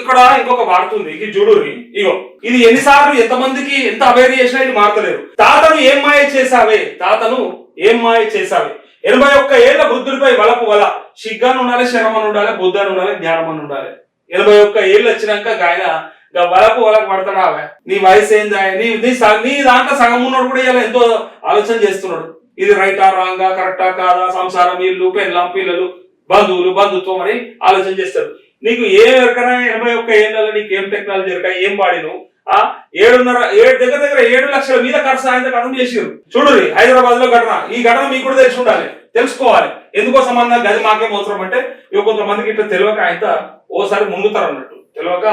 ఇక్కడ ఇంకొక వాడుతుంది ఇది చూడుర్రి. ఇగో ఇది ఎన్నిసార్లు ఎంతమందికి ఎంత అవేర్ చేసినా ఇది మారతలేరు. తాతను ఏం మాయ చేసావే, తాతను ఏం మాయ చేసావే. 81 ఏళ్ల వృద్ధుడిపై వలపు వల. సిగ్గాను ఉండాలి, శరమని ఉండాలి, బుద్ధాన్ని ఉండాలి, జ్ఞానం ఉండాలి. 81 ఏళ్ళు వచ్చినాక ఆయన వలకు పడతాడా? నీ వయసు ఏందా? నీ దాంట్లో సగం ఉన్నాడు కూడా ఇలా ఎంతో ఆలోచన చేస్తున్నాడు. ఇది రైటా రాంగా, కరెక్టా కాదా, సంసారం, ఇల్లు, పెళ్ళాం, పిల్లలు, బంధువులు, బంధుత్వం అని ఆలోచన చేస్తాడు. నీకు ఏం ఎరకనా? 81 ఏళ్ళలో నీకు ఏం టెక్నాలజీ ఎరక, ఏం వాడిను? 7 లక్షల మీద ఖర్చు ఆయన కథం చేసారు. చూడురి హైదరాబాద్ లో ఘటన. ఈ ఘటన మీకు కూడా తెలిసి ఉండాలి, తెలుసుకోవాలి. ఎందుకోసం అన్నా గది మాకేం అవసరం అంటే ఇక కొంతమందికి ఇట్లా తెలియక ఆయన ఓసారి ముందుతారు అన్నట్టు, తెలియక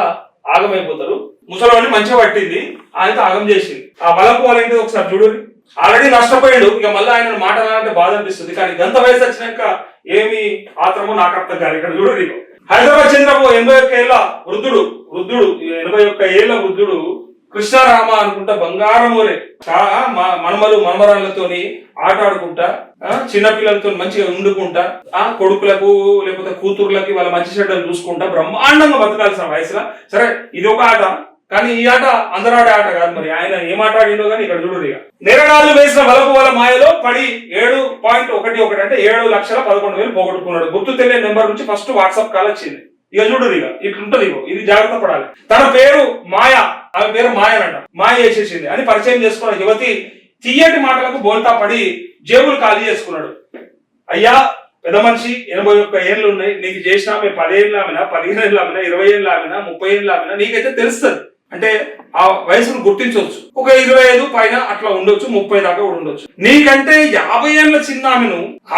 ఆగమైపోతారు. ముసలివాడిని మంచిగా పట్టింది, ఆయనతో ఆగం చేసింది. ఆ వలకు వాళ్ళేంటి ఒకసారి చూడురి. ఆల్రెడీ నష్టపోయాడు, ఇక మళ్ళీ ఆయన మాట్లాడాలంటే బాధ అనిపిస్తుంది. కానీ గంత వయసు వచ్చినాక ఏమి ఆత్రమో నాకు అర్థం కాదు. ఇక్కడ చూడురి, హైదరాబాద్ చంద్రబాబు 81 ఏళ్ల వృద్ధుడు 81 ఏళ్ల వృద్ధుడు కృష్ణారామ అనుకుంటా బంగారమోరే మనమలు మనమరాళ్లతోని ఆట ఆడుకుంటా, చిన్నపిల్లలతో మంచిగా వండుకుంటా, కొడుకులకు లేకపోతే కూతుర్లకి వాళ్ళ మంచి చెడ్డలు చూసుకుంటా బ్రహ్మాండంగా బతకాల్సిన వయసులో. సరే ఇది ఒక ఆట, కానీ ఈ ఆట అందరూ ఆడే ఆట కాదు. మరి ఆయన ఏం ఆట ఆడిండో కానీ ఇక్కడ చూడరు. ఇక నెరడాళ్ళు వేసిన వలపు వల మాయలో పడి 7.11 అంటే 7,11,000 పోగొట్టుకున్నాడు. గుర్తు తెలియని నెంబర్ నుంచి ఫస్ట్ వాట్సాప్ కాల్ వచ్చింది. ఇక చూడరు, ఇక ఇట్లుంటది. ఇది జాగ్రత్త పడాలి. తన పేరు మాయ, ఆమె పేరు మాయనంట. మాయ చేసేసింది అని పరిచయం చేసుకున్న యువతి తీయటి మాటలకు బోల్తా పడి జేబులు ఖాళీ చేసుకున్నాడు. అయ్యా పెద్ద మనిషి, 81 ఏళ్ళు ఉన్నాయి, నీకు చేసిన ఆమె 10 ఏళ్ళు ఆమెనా, 15 ఏళ్ళు ఆమెనా, 20 ఏళ్ళు ఆమెనా, 30 ఏళ్ళు ఆమెనా, నీకైతే తెలుస్తుంది. అంటే ఆ వయసును గుర్తించవచ్చు. ఒక 25 పైన అట్లా ఉండొచ్చు, 30 దాకా కూడా ఉండొచ్చు. నీకంటే 50 ఏళ్ళ చిన్న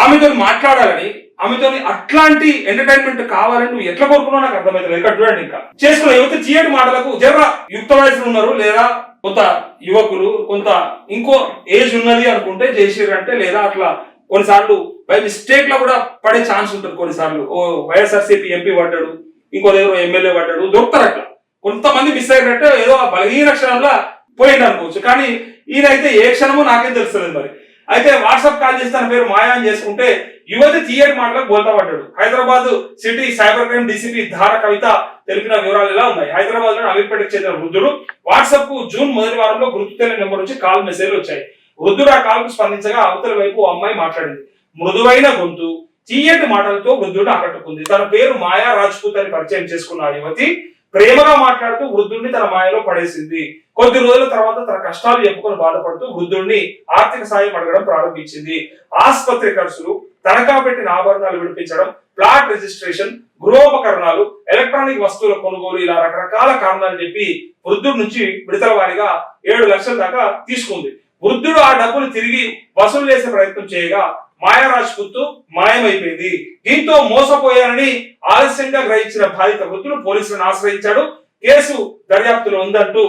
ఆమెతో మాట్లాడాలని, ఆమెతో అట్లాంటి ఎంటర్టైన్మెంట్ కావాలని నువ్వు ఎట్లా కోరుకున్నావు నాకు అర్థమవుతుంది. ఇక్కడ చూడండి, ఇంకా చేసుకున్న యువత చీయటి మాటలకు జర యుక్త వయసులు ఉన్నారు, లేదా కొంత యువకులు కొంత ఇంకో ఏజ్ ఉన్నది అనుకుంటే చేసిరంటే, లేదా అట్లా కొన్నిసార్లు బై మిస్టేక్ లో కూడా పడే ఛాన్స్ ఉంటుంది. కొన్నిసార్లు ఓ వైఎస్ఆర్సీపీ ఎంపీ పడ్డాడు, ఇంకో దగ్గర ఎమ్మెల్యే పడ్డాడు, దొరుకుతారు. అట్లా కొంతమంది మిస్ అయ్యారంటే ఏదో బలహీన క్షణంలో పోయింది అనుకోవచ్చు. కానీ ఈయనైతే ఏ క్షణమో నాకేం తెలుస్తుంది. మరి అయితే వాట్సాప్ కాల్ చేసి తన పేరు మాయా అని చేసుకుంటే యువతి తీయటి మాటలకు బోల్తా పడ్డాడు. Hyderabad city cyber crime DCP ధార కవిత తెలిపిన వివరాలు ఇలా ఉన్నాయి. హైదరాబాద్ లో అమీర్పేటకు చెందిన వృద్ధుడు వాట్సాప్ కు జూన్ మొదటి వారంలో గుర్తు తెలియని నెంబర్ నుంచి కాల్ మెసేజ్లు వచ్చాయి. వృద్ధుడు ఆ కాల్ కు స్పందించగా అవతల వైపు అమ్మాయి మాట్లాడింది. మృదువైన గొంతు, తీయటి మాటలతో వృద్ధుడు ఆకట్టుకుంది. తన పేరు మాయా రాజ్పూత్ అని పరిచయం చేసుకున్న ఆ యువతి ప్రేమగా మాట్లాడుతూ వృద్ధుడిని తన మాయలో పడేసింది. కొద్ది రోజుల తర్వాత తన కష్టాలు చెప్పుకొని బాధపడుతూ వృద్ధుడిని ఆర్థిక సాయం అడగడం ప్రారంభించింది. ఆసుపత్రి ఖర్చులు, తనఖా పెట్టిన ఆభరణాలు విడిపించడం, ప్లాట్ రిజిస్ట్రేషన్, గృహోపకరణాలు, ఎలక్ట్రానిక్ వస్తువుల కొనుగోలు, ఇలా రకరకాల కారణాలు చెప్పి వృద్ధుడి నుంచి విడతల వారీగా 7 లక్షల దాకా తీసుకుంది. వృద్ధుడు ఆ డబ్బులు తిరిగి వసూలు చేసే ప్రయత్నం చేయగా మాయా రాజ్పుత్ మాయమైపోయింది. దీంతో మోసపోయారని ఆలస్యంగా గ్రహించిన బాధిత వృద్ధుడు పోలీసులను ఆశ్రయించాడు. కేసు దర్యాప్తులో ఉందంటూ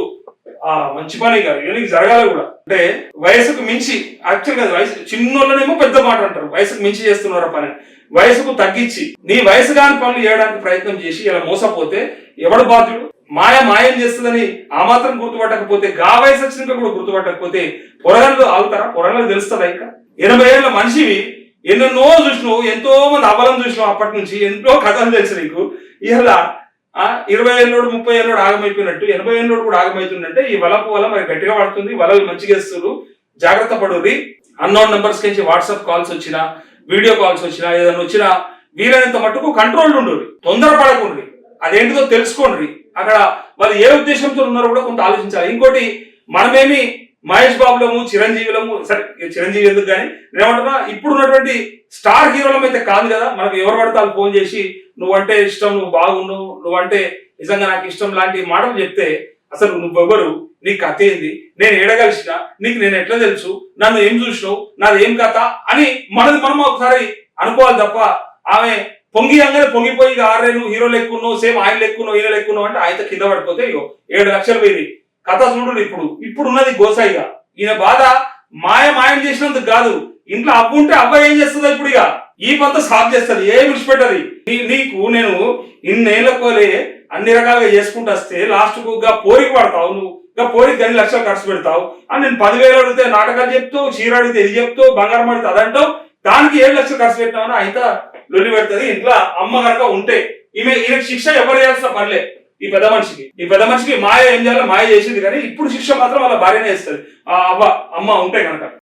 మంచి పని కాదు, ఇవన్నీ జరగాలి కూడా. అంటే వయసుకు మించి యాక్చువల్ గా వయసు చిన్నోళ్ళనేమో పెద్ద మాట అంటారు, వయసుకు మించి చేస్తున్నారు పని. వయసుకు తగ్గించి నీ వయసు కాని పనులు చేయడానికి ప్రయత్నం చేసి ఇలా మోసపోతే ఎవడు బాధ్యుడు? మాయం చేస్తుందని ఆ మాత్రం గుర్తుపట్టకపోతే, గా వయసు వచ్చినాక కూడా గుర్తుపట్టకపోతే పొరగలు ఆగుతారా? పొరగలు తెలుస్తుందా? ఇంకా 80 ఏళ్ళ మనిషివి, ఎన్నెన్నో చూసినావు, ఎంతో మంది అబలం చూసినావు, అప్పటి నుంచి ఎంతో కథలు తెలుసు నీకు. ఇలా 20 ఏళ్ళోడు 30 ఏళ్ళోడు ఆగమైపోయినట్టు 80 ఏళ్ళోడు కూడా ఆగమవుతుందంటే ఈ వలపు వల్ల మరి గట్టిగా పడుతుంది. వలలు మంచిగా ఇస్తారు, జాగ్రత్త పడుర్రి. అన్నోన్ నెంబర్స్ నుంచి వాట్సాప్ కాల్స్ వచ్చినా, వీడియో కాల్స్ వచ్చినా, ఏదైనా వచ్చినా వీలైనంత మట్టుకు కంట్రోల్ ఉండు, తొందరపడకుండ్రి, అదేంటిదో తెలుసుకోండి. అక్కడ వాళ్ళు ఏ ఉద్దేశంతో ఉన్నారో కూడా కొంత ఆలోచించాలి. ఇంకోటి, మనమేమి మహేష్ బాబులము, చిరంజీవులము, సరే చిరంజీవి ఎందుకు కానీ నేనేమంటున్నా, ఇప్పుడు ఉన్నటువంటి స్టార్ హీరోలం అయితే కాదు కదా. మనకు ఎవరు పడితే వాళ్ళు ఫోన్ చేసి నువ్వంటే ఇష్టం, నువ్వు బాగున్నావు, నువ్వంటే నిజంగా నాకు ఇష్టం లాంటి మాటలు చెప్తే అసలు నువ్వెవరు, నీ కథ ఏంది, నేను ఏడగలిసిన, నీకు నేను ఎట్లా తెలుసు, నన్ను ఏం చూసినావు, నాది ఏం కథ అని మనం ఒకసారి అనుకోవాలి తప్ప, ఆమె పొంగిపోయి ఆరే నువ్వు హీరోలు ఎక్కున్నావు, సేమ్ ఆయన ఎక్కున్నావు, ఈయన ఎక్కున్నావు అంటే ఆయన కింద పడిపోతే 7 లక్షలు పోయింది. కథ చూడు. ఇప్పుడు ఉన్నది గోసాయిగా. ఈయన బాధ మాయం చేసినందుకు కాదు, ఇంట్లో అప్పు ఉంటే అబ్బాయి ఏం చేస్తుందో ఇప్పుడు ఇక ఈ పంత సాఫ్ చేస్తుంది, ఏం విడిచిపెట్టది. నీకు నేను ఇన్నేళ్లకోలే అన్ని రకాలుగా చేసుకుంటూ వస్తే లాస్ట్ కు పోరికి పడతావు, నువ్వు పోరికి 2 లక్షలు ఖర్చు పెడతావు అని నేను 10,000 అడిగితే నాటకాలు చెప్తావు, చీర అడిగితే ఇది చెప్తావు, బంగారం అడిగితే అదంటావు, దానికి 7 లక్షలు ఖర్చు పెట్టినామని అయితే లొల్లి పెడుతుంది. ఇంట్లో అమ్మ కనుక ఉంటే ఈయనకి శిక్ష ఎవరు చేయాల్సిన పనిలే. ఈ పెద్ద మనిషికి మాయ ఏం చేయాలో మాయ చేసింది, కానీ ఇప్పుడు శిక్ష మాత్రం వాళ్ళ భార్యనే ఇస్తుంది. అవ్వ అమ్మ ఉంటే కనుక